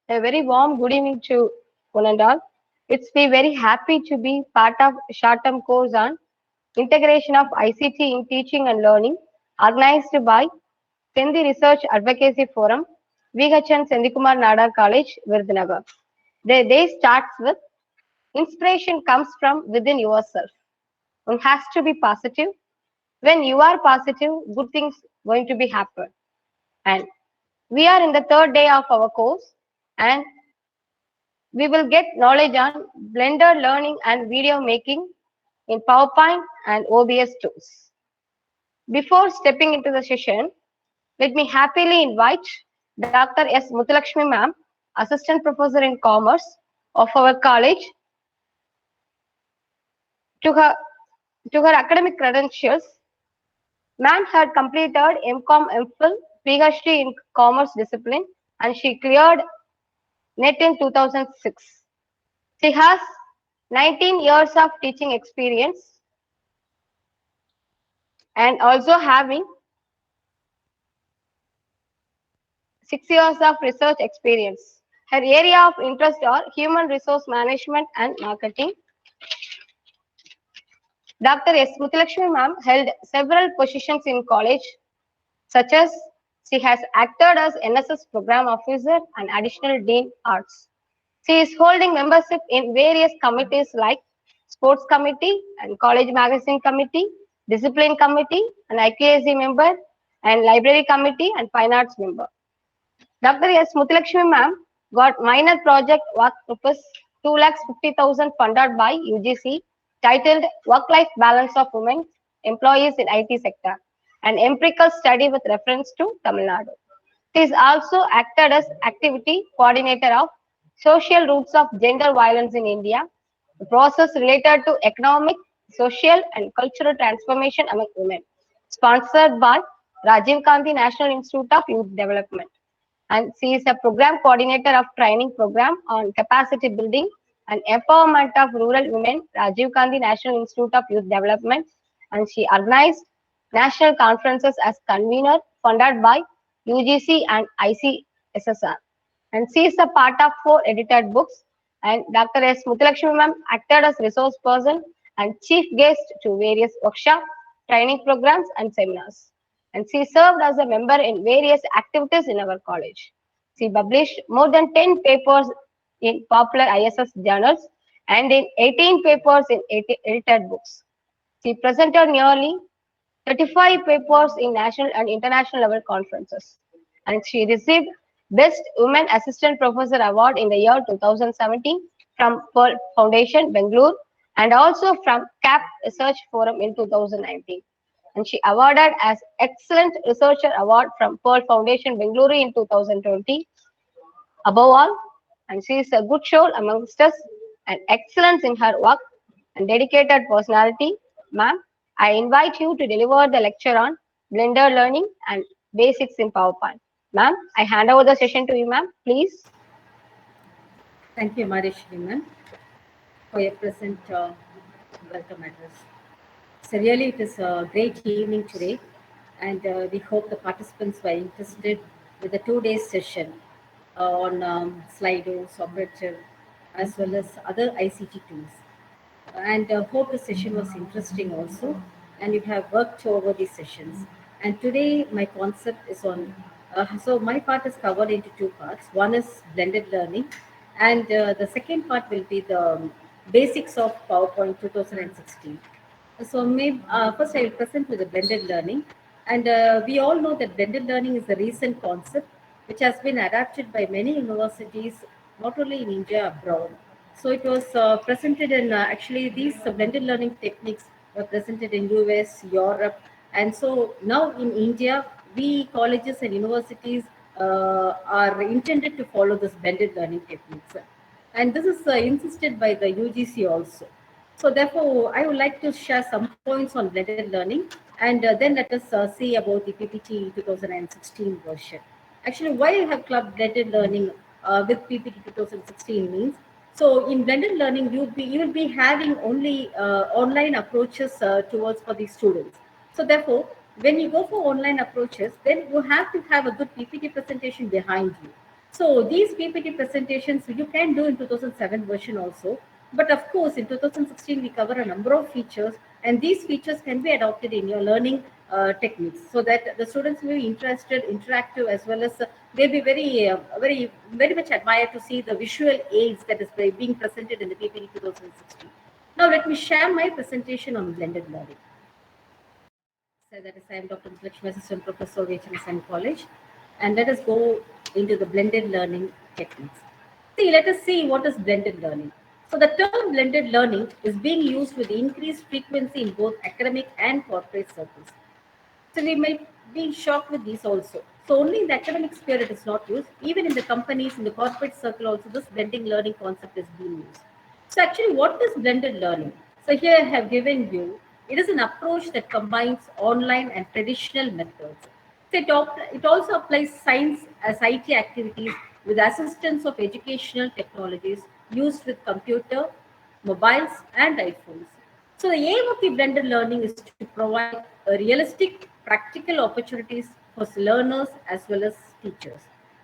A very warm good evening to one and all. It's be very happy to be part of short-term course on integration of ICT in teaching and learning, organized by Sendi Research Advocacy Forum, VHN Sendikumar Nadar College, Virudunagar. The day starts with inspiration comes from within yourself. One has to be positive. When you are positive, good things going to be happen. And we are in the third day of our course, and we will get knowledge on Blender learning and video making in PowerPoint and OBS tools. Before stepping into the session, let me happily invite Dr. S. Muthulakshmi ma'am, Assistant Professor in Commerce of our college, to her academic credentials. Ma'am had completed MCom MPhil PhD in Commerce discipline and she cleared NET in 2006. She has 19 years of teaching experience and also having 6 years of research experience. Her area of interest are human resource management and marketing. Dr. S. Muthulakshmi ma'am held several positions in college, such as she has acted as NSS program officer and additional dean arts. She is holding membership in various committees like sports committee and college magazine committee, discipline committee, and IQAC member, and library committee and fine arts member. Dr. S. Muthulakshmi ma'am got minor project work rupees 2,50,000 funded by UGC titled Work-Life Balance of Women Employees in IT Sector, an empirical study with reference to Tamil Nadu. She is also acted as activity coordinator of Social Roots of Gender Violence in India, a process related to economic, social, and cultural transformation among women, sponsored by Rajiv Gandhi National Institute of Youth Development. And she is a program coordinator of training program on capacity building and empowerment of rural women, Rajiv Gandhi National Institute of Youth Development. And she organized national conferences as convener funded by UGC and ICSSR. And she is a part of 4 edited books. And Dr. S. Muthulakshmi ma'am acted as resource person and chief guest to various workshops, training programs, and seminars. And she served as a member in various activities in our college. She published more than 10 papers in popular ISS journals and in 18 papers in edited books. She presented nearly 35 papers in national and international level conferences. And she received Best Women Assistant Professor Award in the year 2017 from Pearl Foundation, Bangalore, and also from CAP Research Forum in 2019. And she awarded as Excellent Researcher Award from Pearl Foundation, Bangalore in 2020. Above all, and she is a good soul amongst us and excellence in her work and dedicated personality. Ma'am, I invite you to deliver the lecture on Blender learning and basics in PowerPoint. Ma'am, I hand over the session to you, ma'am, please. Thank you, Marishri ma'am, for your present welcome address. So really, it is a great evening today, and we hope the participants were interested with the 2 day session on Slido, Socrative, as well as other ICT tools. And hope the session was interesting also, and you have worked over these sessions. And today, my concept is on. So my part is covered into two parts. One is blended learning, and the second part will be the basics of PowerPoint 2016. So maybe, first I will present with the blended learning. And we all know that blended learning is a recent concept which has been adapted by many universities, not only in India, abroad. So it was presented in, actually these blended learning techniques were presented in US, Europe. And so now in India, we colleges and universities are intended to follow this blended learning techniques. And this is insisted by the UGC also. So therefore, I would like to share some points on blended learning, and then let us see about the PPT 2016 version. Actually, why I have clubbed blended learning with PPT 2016 means, so in blended learning, you will be having only online approaches towards for the students. So therefore, when you go for online approaches, then you have to have a good PPT presentation behind you. So these PPT presentations you can do in 2007 version also. But of course, in 2016, we cover a number of features, and these features can be adopted in your learning techniques so that the students will be interested, interactive, as well as they'll be very much admired to see the visual aids that is being presented in the PPT 2016. Now, let me share my presentation on blended learning. So that is, I am Dr. Lakshmi, Assistant Professor of HMSM College, and let us go into the blended learning techniques. Let us see what is blended learning. So the term blended learning is being used with increased frequency in both academic and corporate circles. So we might be shocked with these also. So only in the academic sphere it is not used. Even in the companies, in the corporate circle also, this blended learning concept is being used. So actually, what is blended learning? So here I have given you, it is an approach that combines online and traditional methods. So it also applies science as IT activities with assistance of educational technologies used with computer, mobiles, and iPhones. So the aim of the blended learning is to provide a realistic, practical opportunities for learners as well as teachers.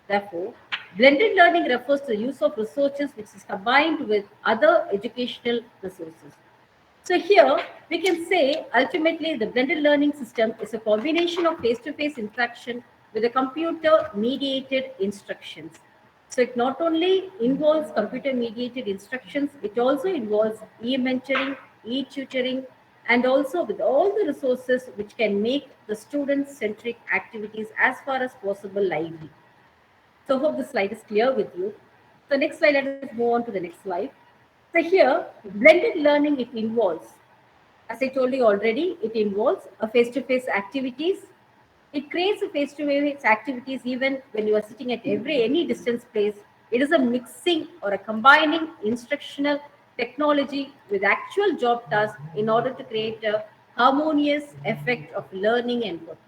Therefore, blended learning refers to the use of resources which is combined with other educational resources. So here we can say ultimately the blended learning system is a combination of face-to-face interaction with the computer mediated instructions. So it not only involves computer mediated instructions, it also involves e-mentoring, e-tutoring, and also with all the resources which can make the student-centric activities as far as possible lively. So hope the slide is clear with you. So next slide, let us move on to the next slide. So here, blended learning, it involves, as I told you already, it involves a face-to-face activities. It creates a face-to-face activities even when you are sitting at any distance place. It is a mixing or a combining instructional technology with actual job tasks in order to create a harmonious effect of learning and work.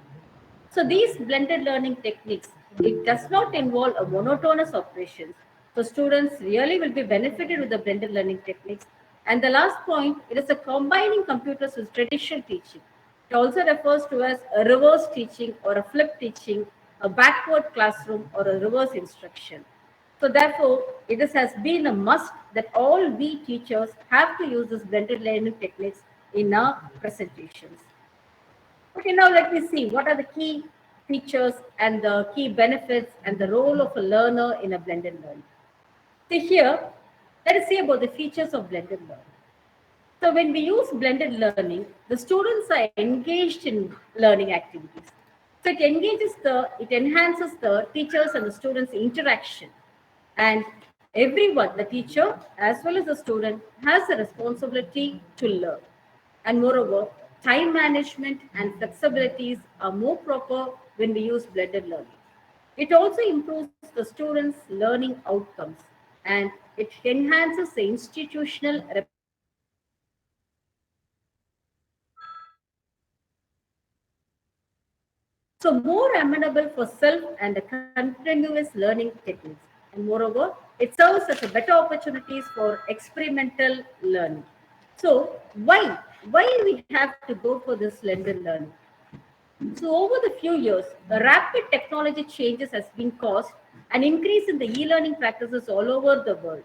So these blended learning techniques, it does not involve a monotonous operations. So students really will be benefited with the blended learning techniques. And the last point, it is a combining computers with traditional teaching. It also refers to as a reverse teaching or a flip teaching, a backward classroom or a reverse instruction. So therefore, has been a must that all we teachers have to use this blended learning techniques in our presentations. Okay, now let me see what are the key features and the key benefits and the role of a learner in a blended learning. So here, let us see about the features of blended learning. So when we use blended learning, the students are engaged in learning activities. So it enhances the teachers and the students' interaction. And everyone, the teacher as well as the student, has a responsibility to learn. And moreover, time management and flexibilities are more proper when we use blended learning. It also improves the students' learning outcomes and it enhances the institutional so more amenable for self and continuous learning techniques. And moreover, it serves as a better opportunities for experimental learning. So why we have to go for this blended learning? So over the few years, the rapid technology changes has been caused an increase in the e-learning practices all over the world.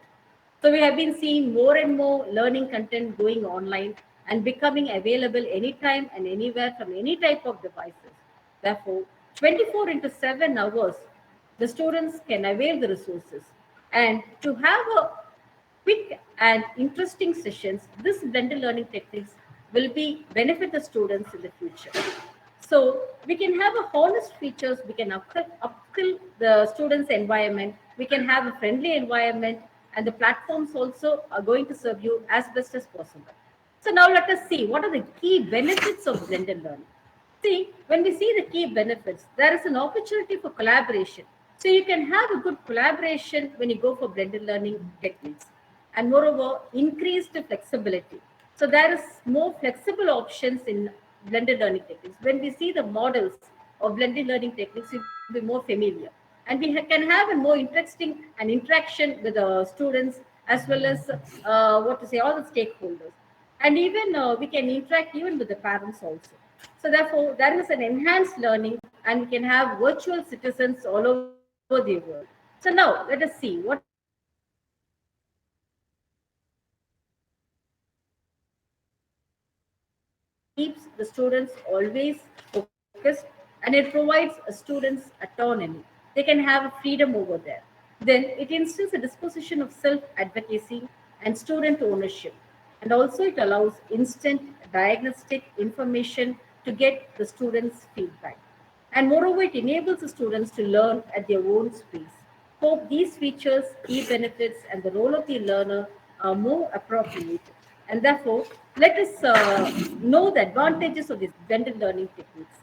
So we have been seeing more and more learning content going online and becoming available anytime and anywhere from any type of devices. Therefore, 24 into 7 hours, the students can avail the resources. And to have a quick and interesting sessions, this blended learning techniques will be benefit the students in the future. So we can have a honest features, we can upskill the students' environment, we can have a friendly environment, and the platforms also are going to serve you as best as possible. So now let us see what are the key benefits of blended learning. See, when we see the key benefits, there is an opportunity for collaboration. So you can have a good collaboration when you go for blended learning techniques. And moreover, increased flexibility. So there is more flexible options in blended learning techniques. When we see the models of blended learning techniques, we will be more familiar. And we can have a more interesting and interaction with the students as well as all the stakeholders. And even we can interact even with the parents also. So therefore, there is an enhanced learning and we can have virtual citizens all over the world. So So now let us see what keeps the students always focused, and it provides students autonomy. They can have freedom over there. Then it instills a disposition of self-advocacy and student ownership. And also it allows instant diagnostic information to get the students' feedback. And moreover, it enables the students to learn at their own pace. Hope these features, key benefits, and the role of the learner are more appropriate. And therefore, let us know the advantages of these blended learning techniques.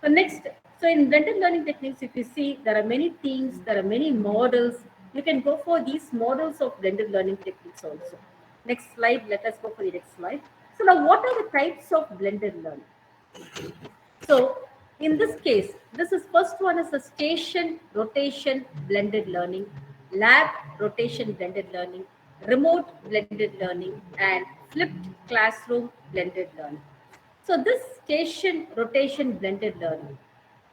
So next, so in blended learning techniques, if you see, there are many themes, there are many models. You can go for these models of blended learning techniques also. Next slide, let us go for the next slide. So now what are the types of blended learning? So in this case, this is first one is a station rotation blended learning, lab rotation blended learning, remote blended learning, and flipped classroom blended learning. So this station rotation blended learning,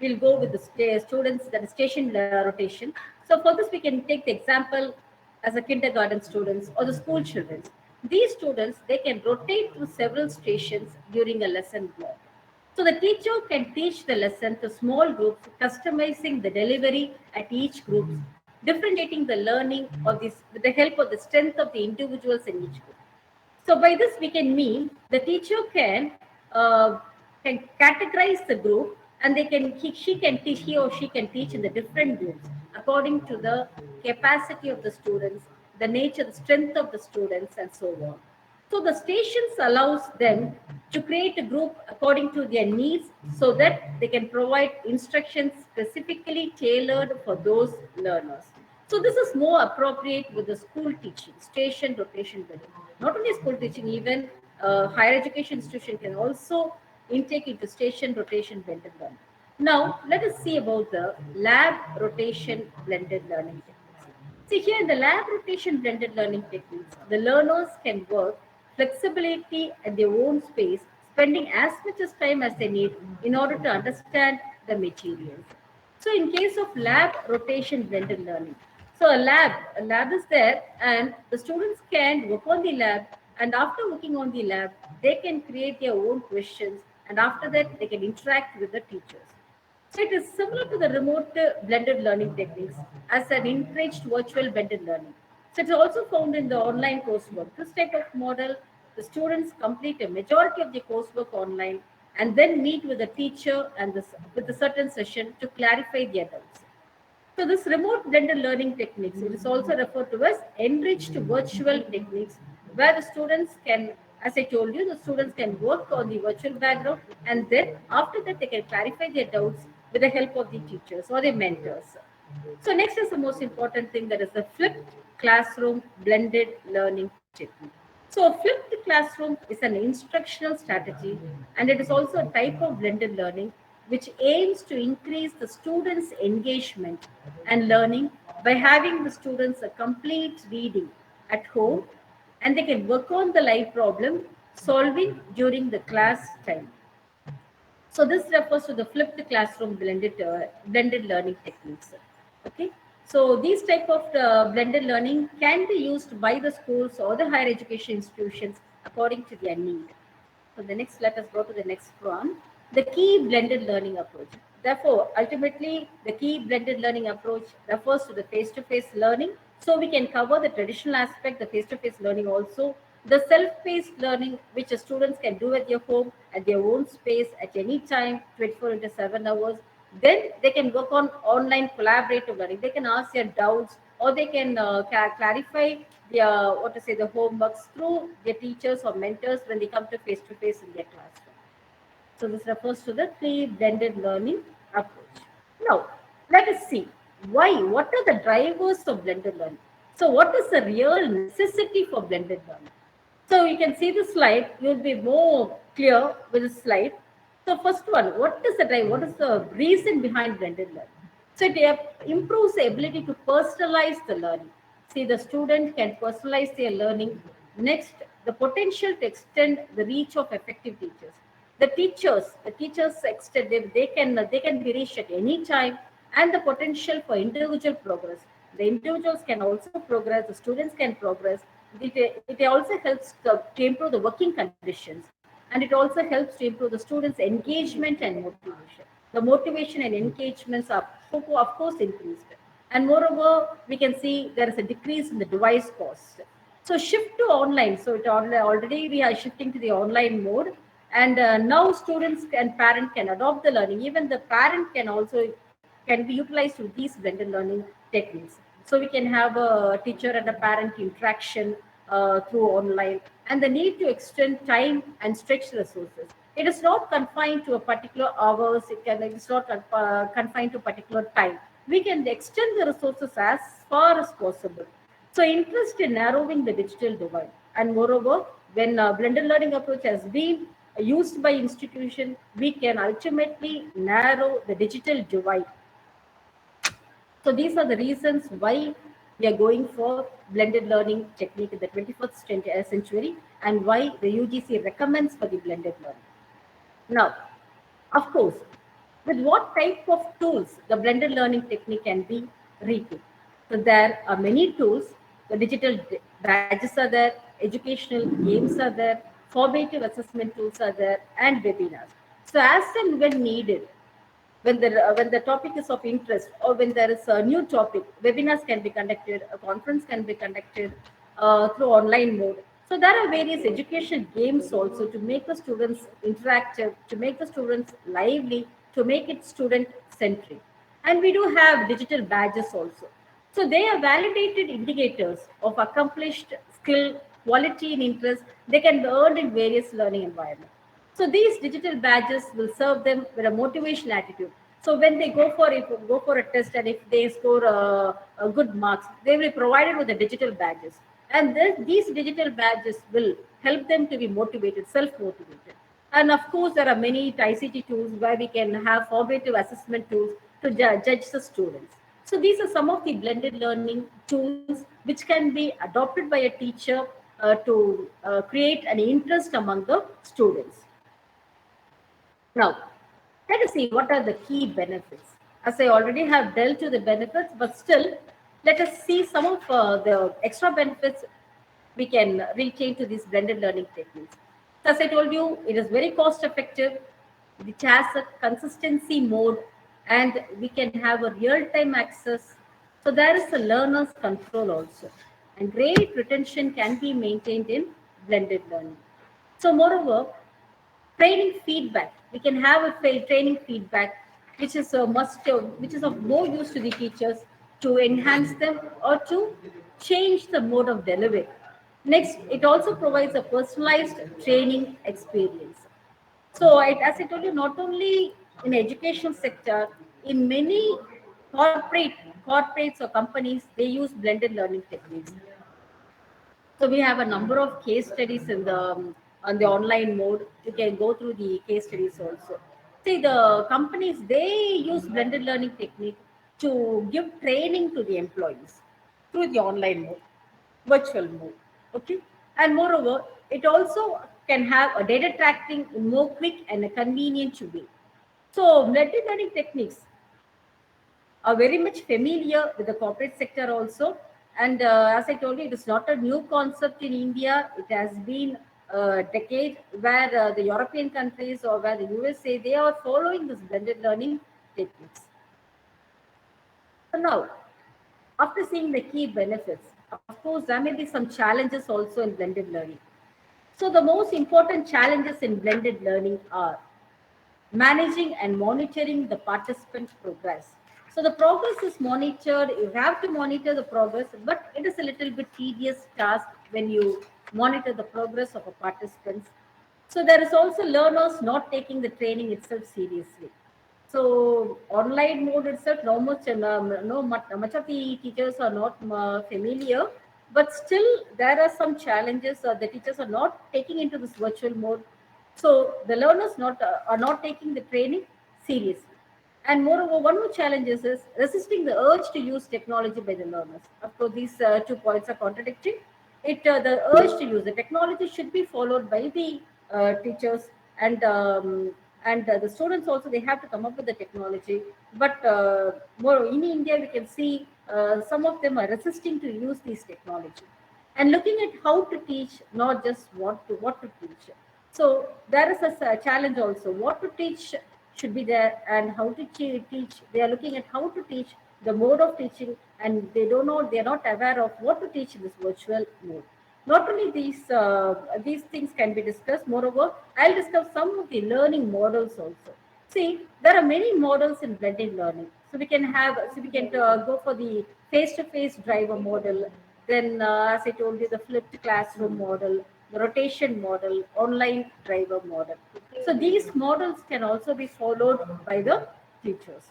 we'll go with the students, that is station rotation. So for this, we can take the example as a kindergarten students or the school children. These students, they can rotate through several stations during a lesson block. So the teacher can teach the lesson to small groups, customizing the delivery at each group, differentiating the learning of this with the help of the strength of the individuals in each group. So by this we can mean the teacher can categorize the group, and she can teach, he or she can teach in the different groups according to the capacity of the students, the nature, the strength of the students, and so on. So the stations allows them to create a group according to their needs so that they can provide instructions specifically tailored for those learners. So this is more appropriate with the school teaching, station rotation building. Not only school teaching, even higher education institution can also intake into station rotation blended learning. Now let us see about the lab rotation blended learning techniques. See here in the lab rotation blended learning techniques, the learners can work flexibility at their own space, spending as much as time as they need in order to understand the materials. So in case of lab rotation blended learning, so a lab is there, and the students can work on the lab, and after working on the lab, they can create their own questions, and after that they can interact with the teachers. So it is similar to the remote blended learning techniques as an encouraged virtual blended learning. So it's also found in the online coursework. This type of model, the students complete a majority of the coursework online and then meet with the teacher and with a certain session to clarify their doubts. So this remote blended learning techniques, it is also referred to as enriched virtual techniques, where the students can, as I told you, the students can work on the virtual background, and then after that they can clarify their doubts with the help of the teachers or their mentors. So next is the most important thing, that is the flipped classroom blended learning technique. So a flipped classroom is an instructional strategy, and it is also a type of blended learning which aims to increase the students' engagement and learning by having the students a complete reading at home, and they can work on the live problem solving during the class time. So this refers to the flipped classroom blended learning techniques. Okay. So these type of blended learning can be used by the schools or the higher education institutions according to their need. So the next, let us go to the next one. The key blended learning approach. Therefore, ultimately, the key blended learning approach refers to the face-to-face learning. So we can cover the traditional aspect, the face-to-face learning also, the self-paced learning, which the students can do at their home, at their own space, at any time, 24 into 7 hours. Then they can work on online collaborative learning. They can ask their doubts, or they can clarify their, what to say, the homeworks through their teachers or mentors when they come to face in their classroom. So this refers to the pre-blended learning approach. Now, let us see why, what are the drivers of blended learning? So what is the real necessity for blended learning? So you can see the slide, you'll be more clear with the slide. So first one, what is the drive? What is the reason behind blended learning? So it improves the ability to personalize the learning. See, the student can personalize their learning. Next, the potential to extend the reach of effective teachers. The teachers extend, they can be reached at any time, and the potential for individual progress. The individuals can also progress, the students can progress. It also helps to improve the working conditions, and it also helps to improve the students' engagement and motivation. The motivation and engagements are, of course, increased. And moreover, we can see there is a decrease in the device cost. So shift to online. So already we are shifting to the online mode, and now students and parent can adopt the learning. Even the parent can be utilized to these blended learning techniques. So we can have a teacher and a parent interaction through online, and the need to extend time and stretch resources. It is not confined to a particular hours. It's not confined to particular time. We can extend the resources as far as possible. So interest in narrowing the digital divide. And moreover, when blended learning approach has been used by institution, we can ultimately narrow the digital divide. So these are the reasons why we are going for blended learning technique in the 21st century, and why the UGC recommends for the blended learning. Now, of course, with what type of tools the blended learning technique can be reaped? So there are many tools. The digital badges are there, educational games are there, formative assessment tools are there, and webinars. So as and when needed, when the topic is of interest, or when there is a new topic, webinars can be conducted, a conference can be conducted through online mode. So there are various education games also to make the students interactive, to make the students lively, to make it student centric. And we do have digital badges also. So they are validated indicators of accomplished skill, quality, and interest. They can be earned in various learning environments. So these digital badges will serve them with a motivation attitude. So when they go for a test, and if they score a good marks, they will be provided with the digital badges. And these digital badges will help them to be motivated, self-motivated. And of course, there are many ICT tools where we can have formative assessment tools to judge the students. So these are some of the blended learning tools which can be adopted by a teacher to create an interest among the students. Now, let us see what are the key benefits. As I already have dealt with the benefits, but still, let us see some of the extra benefits we can retain to these blended learning techniques. So as I told you, it is very cost effective. It has a consistency mode, and we can have a real-time access. So there is a learner's control also. And great retention can be maintained in blended learning. So moreover, training feedback. We can have a training feedback, which is a must, which is of more use to the teachers to enhance them or to change the mode of delivery. Next, it also provides a personalized training experience. So, as I told you, not only in education sector, in many corporate corporates or companies, they use blended learning techniques. So we have a number of case studies in the on the online mode. You can go through the case studies also. See, the companies, they use blended learning technique to give training to the employees through the online mode, virtual mode. Okay, and moreover, it also can have a data tracking in more quick and a convenient way. So blended learning techniques are very much familiar with the corporate sector also. And as I told you, it is not a new concept in India. It has been a decade where the European countries or where the USA, they are following this blended learning techniques. So now, after seeing the key benefits, of course, there may be some challenges also in blended learning. So the most important challenges in blended learning are managing and monitoring the participant progress. So the progress is monitored. You have to monitor the progress, but it is a little bit tedious task when you monitor the progress of a participants. So there is also learners not taking the training itself seriously. So online mode itself, much of the teachers are not familiar, but still there are some challenges. The teachers are not taking into this virtual mode, so the learners not are not taking the training seriously. And moreover, one more challenge is resisting the urge to use technology by the learners. Of course, these 2 points are contradicting. The urge to use the technology should be followed by the teachers, and the students also, they have to come up with the technology. But more in India, we can see some of them are resisting to use these technology and looking at how to teach, not just what to teach. So there is a challenge also. What to teach should be there, and how to teach. They are looking at how to teach, the mode of teaching, and they don't know. They are not aware of what to teach in this virtual mode. Not only these things can be discussed. Moreover, I'll discuss some of the learning models also. See, there are many models in blended learning. So we can go for the face-to-face driver model. Then, as I told you, the flipped classroom model, the rotation model, online driver model. So these models can also be followed by the teachers.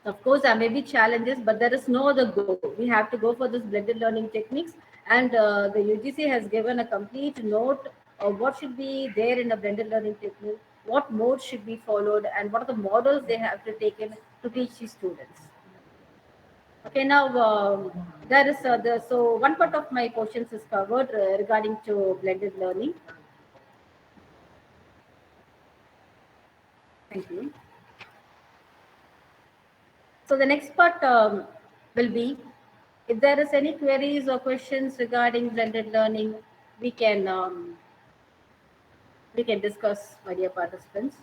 Of course, there may be challenges, but there is no other go. We have to go for this blended learning techniques, and the UGC has given a complete note of what should be there in a blended learning technique, what mode should be followed, and what are the models they have to take in to teach the students. Okay, now there is so one part of my questions is covered regarding to blended learning. Thank you. So the next part will be, if there is any queries or questions regarding blended learning, we can discuss, my dear participants.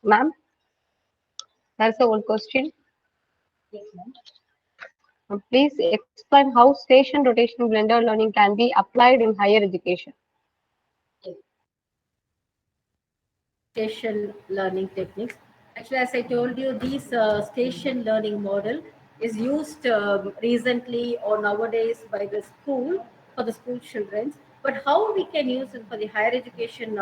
Ma'am, that's the old question. Yes, ma'am. Please explain how station rotation blended learning can be applied in higher education. Station learning techniques. Actually, as I told you, these station learning model is used recently or nowadays by the school for the school children. But how we can use it for the higher education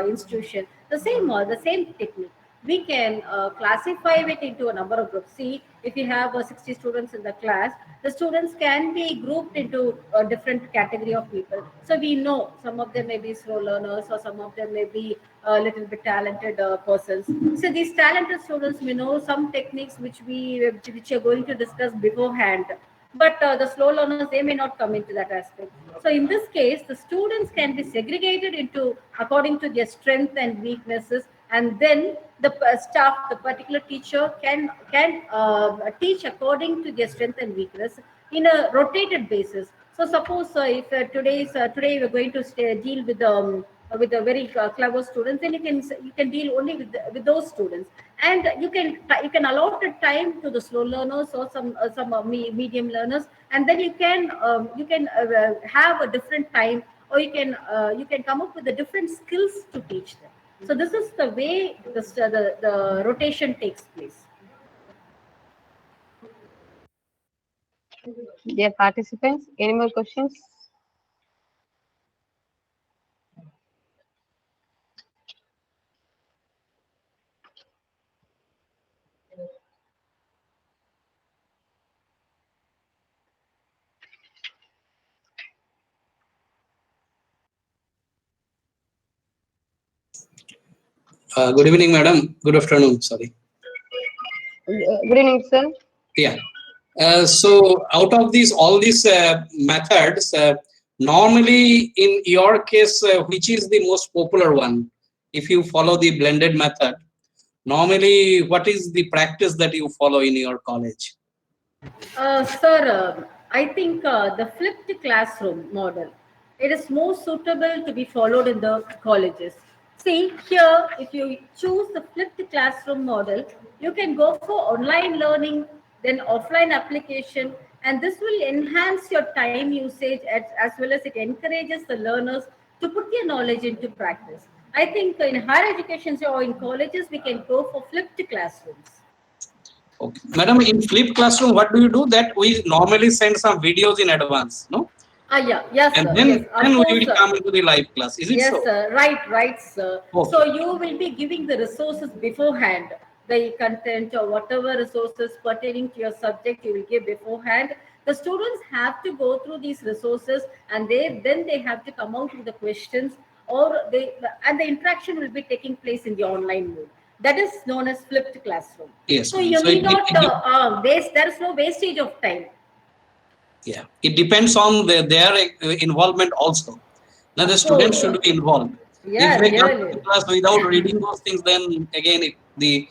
institution? The same technique. We can classify it into a number of groups. See, if you have 60 students in the class, the students can be grouped into a different category of people. So we know some of them may be slow learners, or some of them may be a little bit talented persons. So these talented students, we know some techniques which are going to discuss beforehand. But the slow learners, they may not come into that aspect. So in this case, the students can be segregated into according to their strength and weaknesses, and then the staff, the particular teacher can teach according to their strength and weakness in a rotated basis. So suppose if today we're going to deal with the very clever students, then you can deal only with those students, and you can allot a time to the slow learners or some medium learners, and then you can have a different time, or you can come up with the different skills to teach them. So this is the way the rotation takes place. Dear participants, any more questions? Good evening, madam. Good afternoon. Sorry. Good evening, sir. Yeah. So, out of all these methods, normally in your case, which is the most popular one? If you follow the blended method, normally what is the practice that you follow in your college? Sir, I think the flipped classroom model, it is more suitable to be followed in the colleges. See, here, if you choose the flipped classroom model, you can go for online learning, then offline application, and this will enhance your time usage as well as it encourages the learners to put their knowledge into practice. I think in higher education or in colleges, we can go for flipped classrooms. Okay. Madam, in flip classroom, what do you do? That we normally send some videos in advance, no? Yeah, yes, And sir. then, Yes, of then we course, will sir. come into the live class. Is it Yes, so? sir. Right, sir. Okay. So you will be giving the resources beforehand, the content or whatever resources pertaining to your subject you will give beforehand. The students have to go through these resources, and then they have to come out with the questions, and the interaction will be taking place in the online mode. That is known as flipped classroom. Yes. So you So need not waste. There is no wastage of time. Yeah, it depends on their involvement also. Now the Of students course. should be involved. Yeah, If they come to really. the class without reading those things, then again, we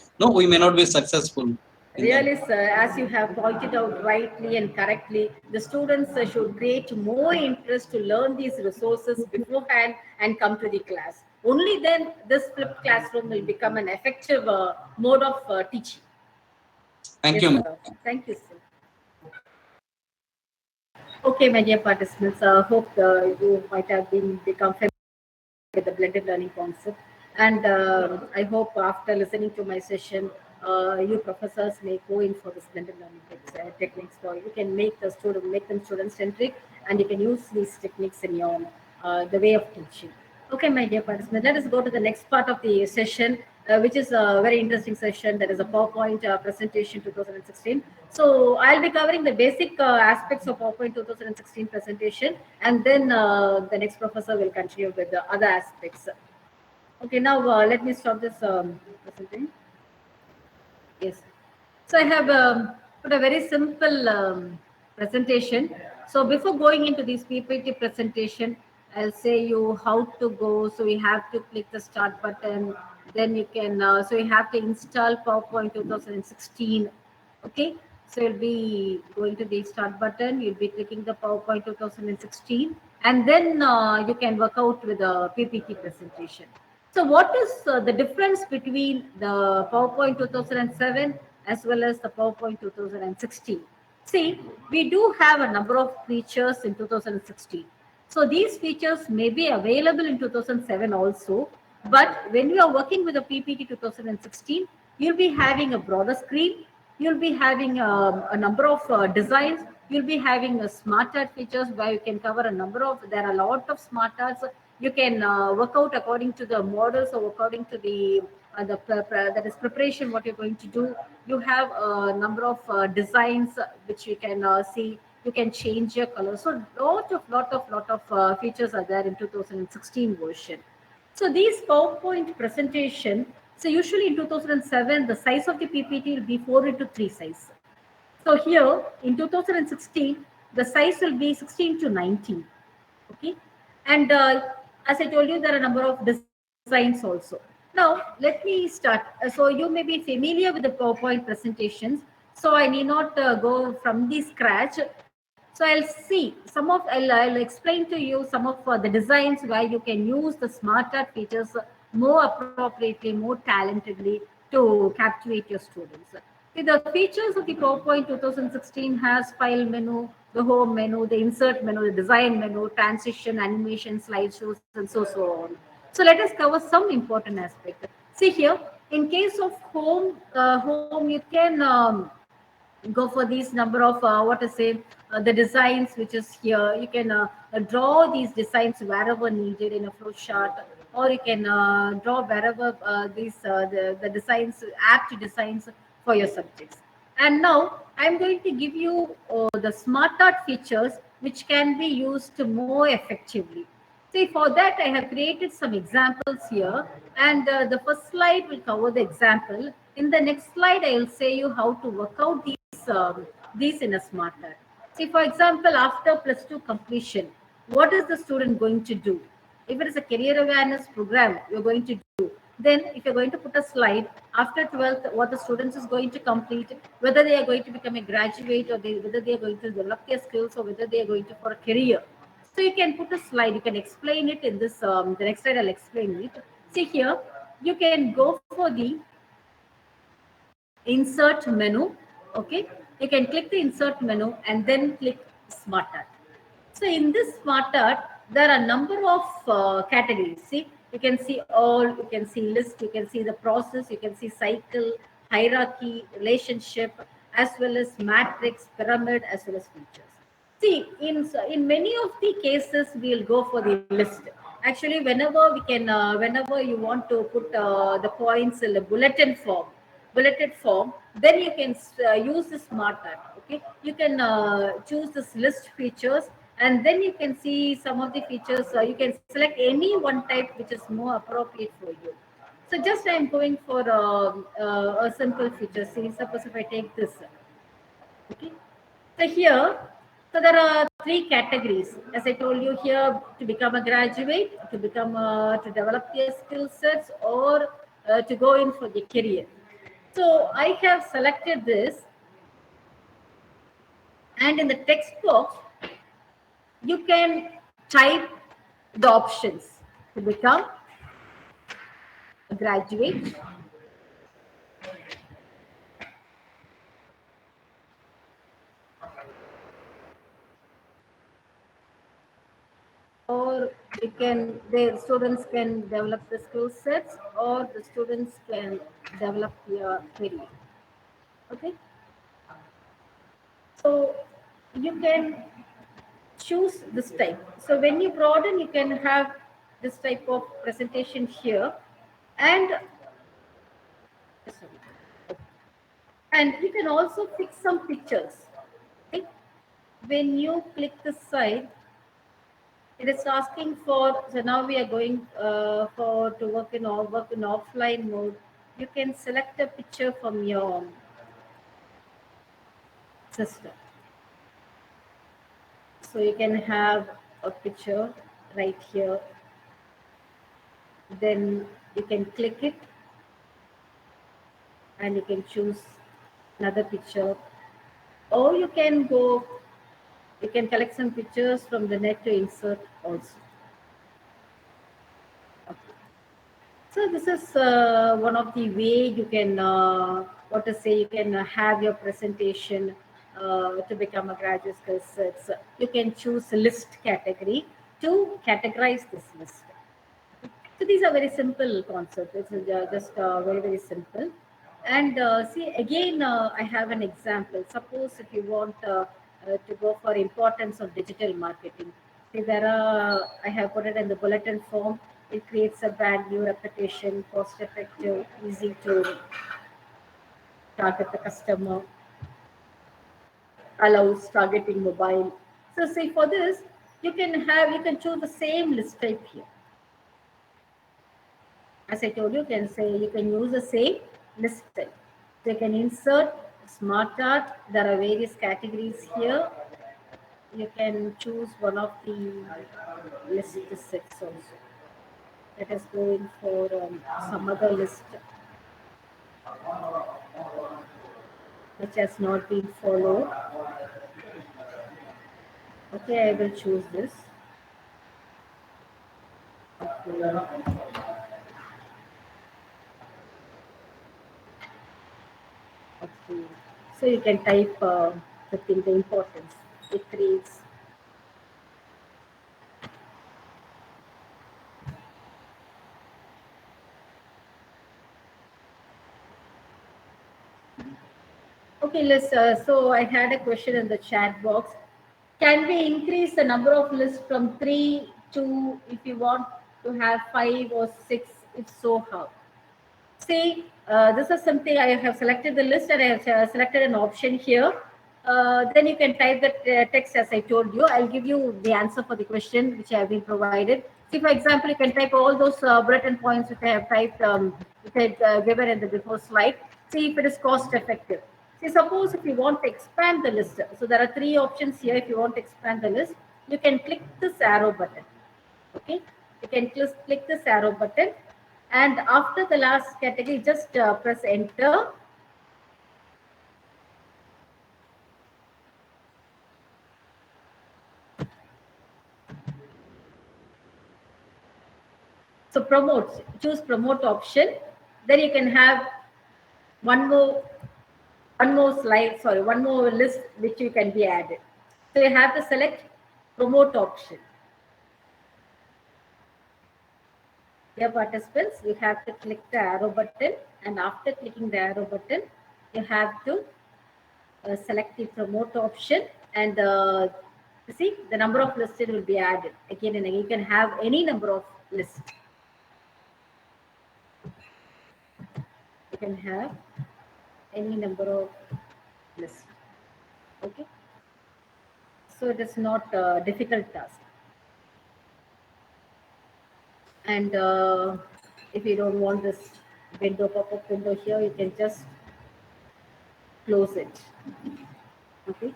may not be successful in that. Really, sir, as you have pointed out rightly and correctly, the students should create more interest to learn these resources beforehand and come to the class. Only then this flipped classroom will become an effective mode of teaching. Thank Yes, you, ma'am. sir. Thank you, sir. Okay, my dear participants, hope you might have become familiar with the blended learning concept. And I hope after listening to my session, you professors may go in for this blended learning techniques. So you can make them student centric, and you can use these techniques in your the way of teaching. Okay, my dear participants, let us go to the next part of the session, which is a very interesting session. That is a PowerPoint presentation 2016. So I'll be covering the basic aspects of PowerPoint 2016 presentation, and then the next professor will continue with the other aspects. Okay, now let me stop this presentation. Yes. So I have put a very simple presentation. So before going into this PPT presentation, I'll say you how to go. So you have to click the start button. Then you can, so you have to install PowerPoint 2016. Okay. So you'll be going to the start button. You'll be clicking the PowerPoint 2016. And then you can work out with the PPT presentation. So what is the difference between the PowerPoint 2007 as well as the PowerPoint 2016? See, we do have a number of features in 2016. So these features may be available in 2007 also, but when you are working with a PPT 2016, you'll be having a broader screen, you'll be having a number of designs, you'll be having a smart art features where you can cover a number of, there are a lot of smart arts. You can work out according to the models or according to that is preparation what you're going to do. You have a number of designs which you can see. You can change your color. So lot of features are there in 2016 version. So these PowerPoint presentation, so usually in 2007 the size of the PPT will be 4 into 3 size. So here in 2016 the size will be 16 to 19. Okay, and as I told you, there are a number of designs also. Now let me start. So you may be familiar with the PowerPoint presentations, so I need not go from the scratch. So I'll see some of, I'll explain to you some of the designs where you can use the smart art features more appropriately, more talentedly to captivate your students. See, the features of the PowerPoint 2016 has file menu, the home menu, the insert menu, the design menu, transition, animation, slideshows, and so on. So let us cover some important aspect. See here, in case of home, you can go for these number of what to say the designs which is here. You can draw these designs wherever needed in a flow chart, or you can draw wherever the designs, apt designs for your subjects. And now I'm going to give you the smart art features which can be used more effectively. See, for that, I have created some examples here, and the first slide will cover the example. In the next slide, I will say you how to work out these in a smart art. See, for example, after plus two completion, what is the student going to do? If it is a career awareness program, you're going to do. Then, if you're going to put a slide after 12th, what the students is going to complete, whether they are going to become a graduate or whether they are going to develop their skills or whether they are going to for a career. So you can put a slide, you can explain it in this, the next slide I'll explain it. See here, you can go for the insert menu. Okay, you can click the insert menu and then click smart art. So in this smart art, there are a number of categories. See, you can see all, you can see list, you can see the process, you can see cycle, hierarchy, relationship, as well as matrix, pyramid, as well as features. See, in many of the cases, we'll go for the list. Actually, whenever you want to put the points in the bulleted form, then you can use the smart art. Okay, you can choose this list features, and then you can see some of the features. You can select any one type which is more appropriate for you. So just I'm going for a simple feature. See, suppose if I take this. Okay. So here So there are three categories. As I told you here, to become a graduate, to become to develop their skill sets, or to go in for the career. So I have selected this, and in the text box, you can type the options to become a graduate, or you can, the students can develop the skill sets, or the students can develop their career. Okay, so you can choose this type. So when you broaden, you can have this type of presentation here, and you can also fix some pictures. Okay? When you click the side, it is asking for. So now we are going for to work in offline mode. You can select a picture from your system. So you can have a picture right here. Then you can click it, and you can choose another picture, or you can collect some pictures from the net to insert also. Okay. So this is one of the way you can what to say, you can have your presentation to become a graduate skill sets. You can choose a list category to categorize this list. So these are very simple concepts. It's just very simple. And see, again, I have an example. Suppose if you want to go for importance of digital marketing. See, I have put it in the bulletin form. It creates a brand new reputation, cost effective, easy to target the customer, allows targeting mobile. So see, for this, you can choose the same list type here. As I told you, you can use the same list type. So you can insert smart art. There are various categories here. You can choose one of the list sets also. Let us go in for some other list which has not been followed. Okay, I will choose this. Okay. Okay. So you can type the importance. It creates. Okay, so I had a question in the chat box. Can we increase the number of lists from 3 to, if you want to have 5 or 6? If so, how? See, this is something I have selected the list, and I have selected an option here. Then you can type the text as I told you. I'll give you the answer for the question which I have been provided. See, for example, you can type all those bulletin points which I have typed, which I had given in the before slide. See if it is cost effective. See, suppose if you want to expand the list, so there are three options here. If you want to expand the list, you can click this arrow button. Okay, you can just click this arrow button, and after the last category, just press enter. So promote, choose promote option. Then you can have one more slide, sorry, one more list which you can be added. So you have to select promote option. Dear participants, you have to click the arrow button, and after clicking the arrow button, you have to select the promote option, and see the number of listed will be added again and again. You can have any number of lists. You can have any number of lists. Okay, so it is not a difficult task. And if you don't want this pop-up window here, you can just close it. Okay,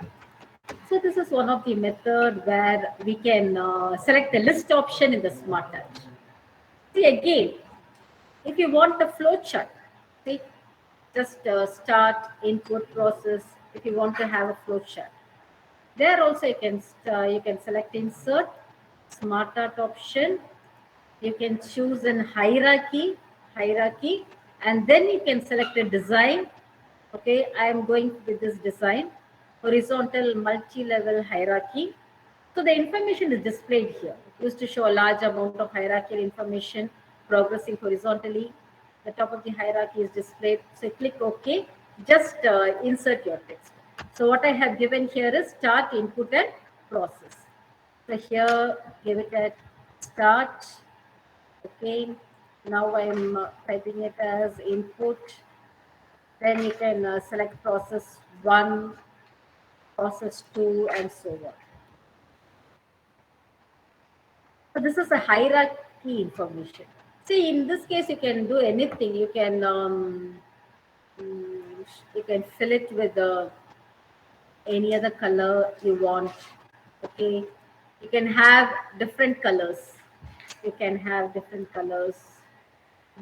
So this is one of the method where we can select the list option in the Smart Touch. See again, if you want the flow chart, see, just start input process. If you want to have a flow chart, there also you can select insert, Smart Art option. You can choose an hierarchy, and then you can select a design. Okay, I am going with this design, horizontal multi-level hierarchy. So the information is displayed here. It used to show a large amount of hierarchical information progressing horizontally. The top of the hierarchy is displayed. So click OK. Just insert your text. So what I have given here is start, input, and process. So here, give it a start. Okay. Now I'm typing it as input. Then you can select process 1, process 2, and so on. So this is a hierarchy information. See, in this case, you can do anything. You can fill it with any other color you want. Okay, you can have different colors. You can have different colors.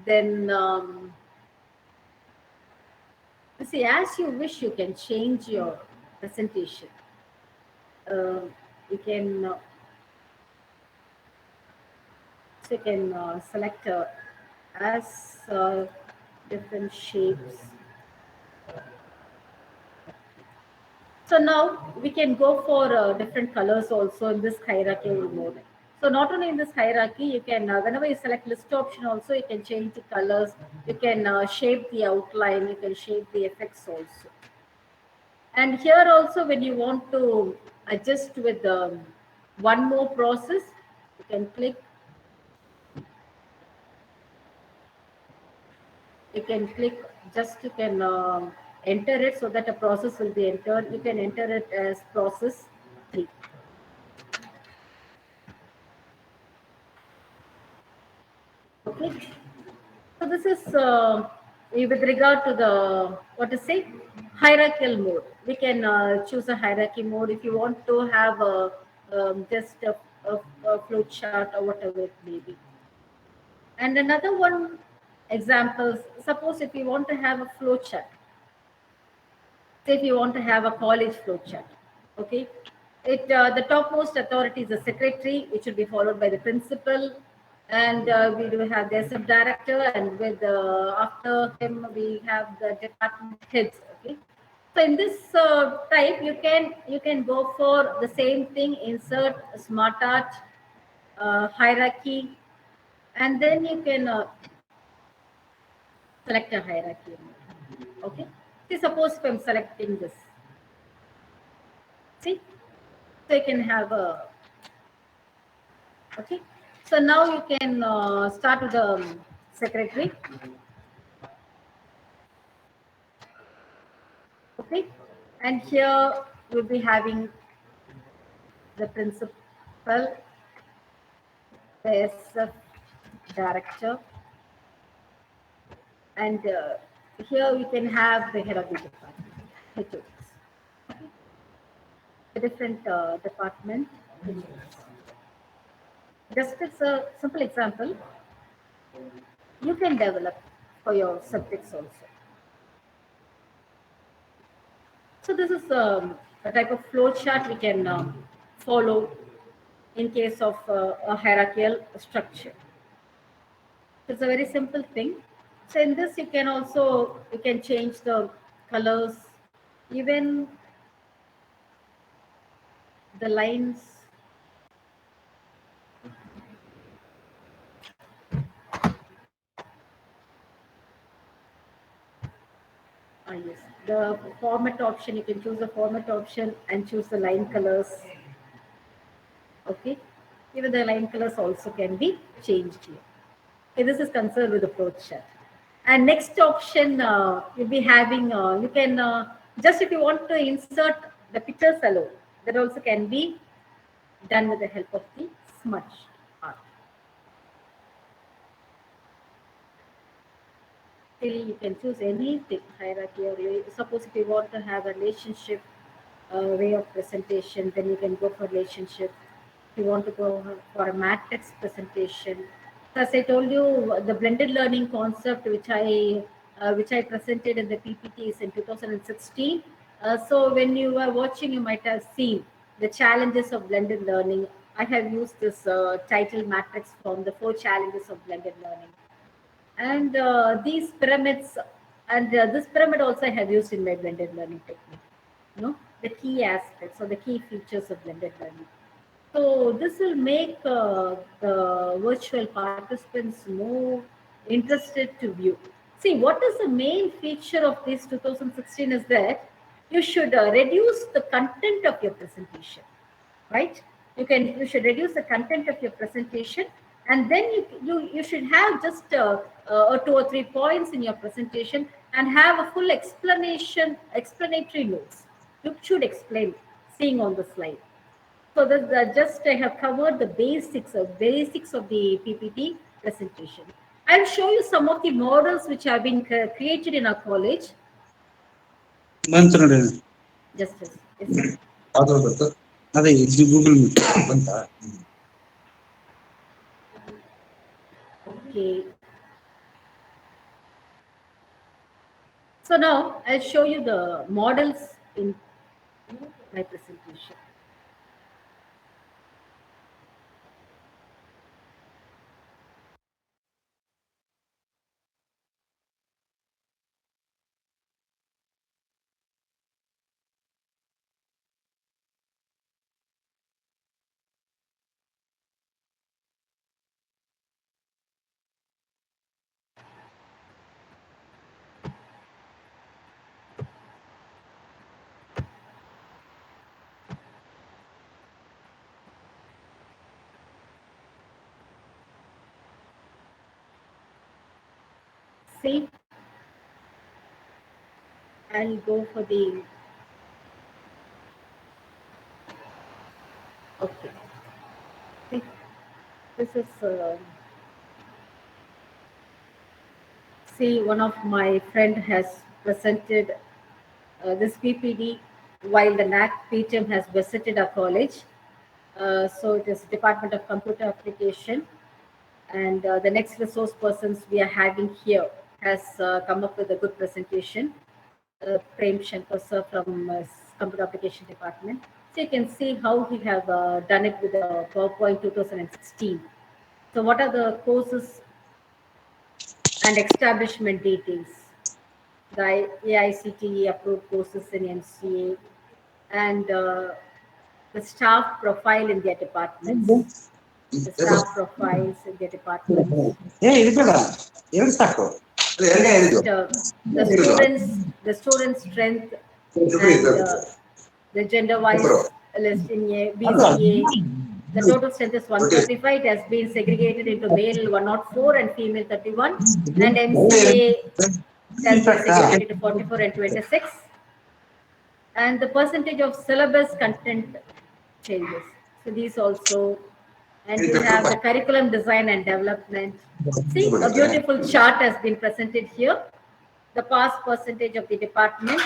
Then see, as you wish, you can change your presentation. You can so you can select as different shapes. So now we can go for different colors also in this hierarchy mode. So not only in this hierarchy, you can whenever you select list option also, you can change the colors. You can shape the outline. You can shape the effects also. And here also, when you want to adjust with one more process, you can click. You can click, just you can enter it so that a process will be entered. You can enter it as process 3. Okay. So this is with regard to the what to say hierarchical mode. We can choose a hierarchy mode if you want to have just a flow chart or whatever it may be. And another one examples. Suppose if you want to have a flow chart. Say if you want to have a college flow chart, okay, the topmost authority is the secretary, which will be followed by the principal, and we do have the sub director, and with after him we have the department heads. Okay, so in this type, you can go for the same thing: insert, Smart Art, hierarchy, and then you can select a hierarchy. Okay, see, suppose if I'm selecting this. See, so you can have a, okay. So now you can start with the secretary. Okay. And here we'll be having the principal, the SF director, and here we can have the head of the department, HODs. The different department. Just as a simple example, you can develop for your subjects also. So this is a type of flow chart we can follow in case of a hierarchical structure. It's a very simple thing. So in this, you can change the colors, even the lines. Yes, the format option, you can choose the format option and choose the line colors. Okay, even the line colors also can be changed here. Okay, this is concerned with the flow chart. And next option, you'll be having, you can just if you want to insert the pictures alone, that also can be done with the help of the smudge art. Still, you can choose anything hierarchy, or suppose if you want to have a relationship, way of presentation. Then you can go for relationship. If you want to go for a matrix presentation. So as I told you, the blended learning concept, which I presented in the PPT, is in 2016. So when you were watching, you might have seen the challenges of blended learning. I have used this title matrix from the 4 challenges of blended learning. And these pyramids, and this pyramid also I have used in my blended learning technique. The key aspects or the key features of blended learning. So this will make the virtual participants more interested to view. See, what is the main feature of this 2016 is that you should reduce the content of your presentation, right? You should reduce the content of your presentation, and then you should have just 2 or 3 points in your presentation and have a full explanatory notes. You should explain, seeing on the slide. So just I have covered the basics of the PPT presentation. I'll show you some of the models which have been created in our college. Just yes. ಅದೇ ಇದು Google meet ಬಂತಾ Okay. So now I'll show you the models in my presentation. See, I'll go for the okay. See, this is see, one of my friend has presented this PPD while the NAC PTM has visited our college. So it is Department of Computer Application, and the next resource persons we are having here has come up with a good presentation. Prem Shankar sir from Computer Application Department. So you can see how he have done it with the PowerPoint 2016. So what are the courses and establishment details? The AICTE approved courses in MCA, and the staff profile in their departments. The staff profiles in their departments. ಇದು ಬೇಡ ಎರಡು ಸಾಕು Next, the students' strength and the gender-wise list in BCA. The total strength is 135. It has been segregated into male 104 and female 31, and MCA has been segregated into 44 and 26. And the percentage of syllabus content changes. So these also. And we have the curriculum design and development. See, a beautiful chart has been presented here. The past percentage of the department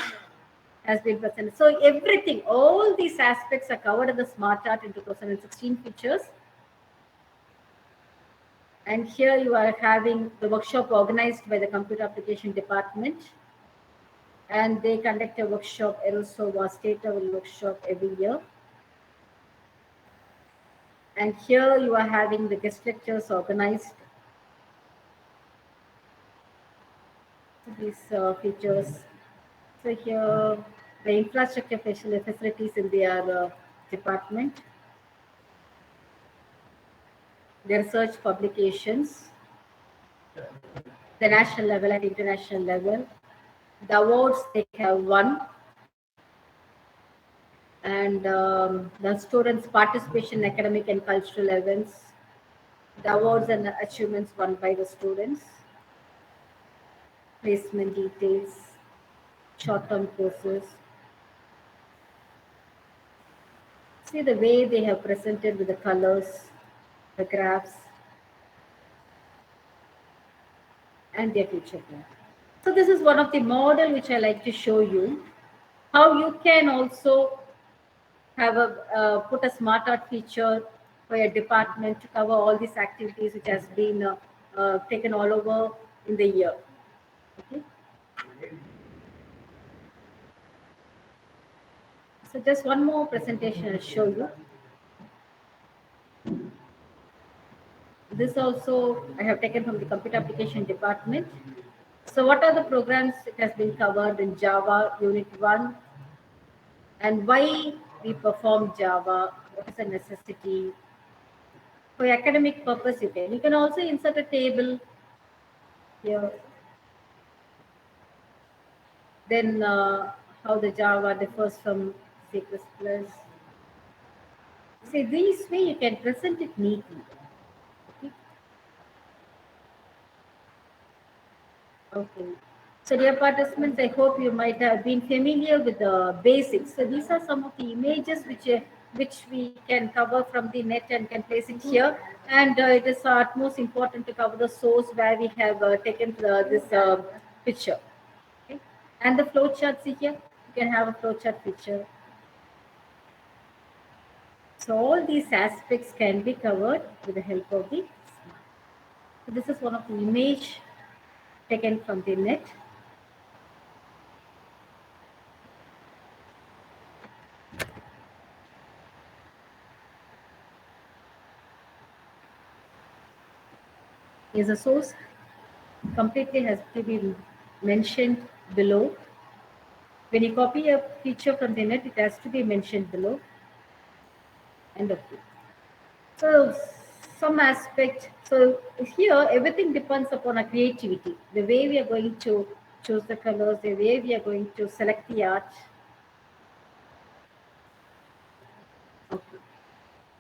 has been presented. So everything, all these aspects are covered in the smart chart in 2016 features. And here you are having the workshop organized by the Computer Application Department. And they conduct a workshop, also a state level workshop every year. And here you are having the guest lectures organized. These features. So here the infrastructure facilities in their department. The research publications. The national level and international level. The awards they have won. And the students' participation in academic and cultural events, the awards and the achievements won by the students, placement details, short-term courses. See the way they have presented with the colors, the graphs, and their future plan. So this is one of the model which I like to show you, how you can also have put a smart art feature for your department to cover all these activities which has been taken all over in the year. Okay. So just one more presentation I'll show you. This also I have taken from the computer application department. So what are the programs it has been covered in Java Unit 1, and why we perform Java, what is a necessity. For academic purpose, you can also insert a table here. Then how the Java differs from C++. See, this way you can present it neatly. Okay. Okay. So dear participants, I hope you might have been familiar with the basics. So these are some of the images which we can cover from the net and can place it here. And it is utmost important to cover the source where we have taken this picture. Okay. And the flow chart, see here, you can have a flow chart picture. So all these aspects can be covered with the help of the smart. So this is one of the image taken from the net. Is a source completely has to be mentioned below. When you copy a feature from the net, it has to be mentioned below. And okay. So some aspect. So here everything depends upon our creativity. The way we are going to choose the colors, the way we are going to select the art. Okay.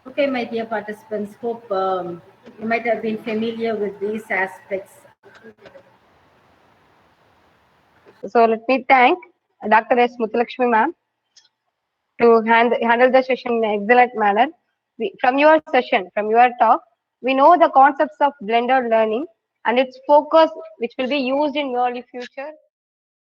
Okay, my dear participants, hope you might have been familiar with these aspects. So let me thank Dr. S. Muthulakshmi ma'am to handle the session in an excellent manner. From your session, from your talk, we know the concepts of blended learning and its focus, which will be used in early future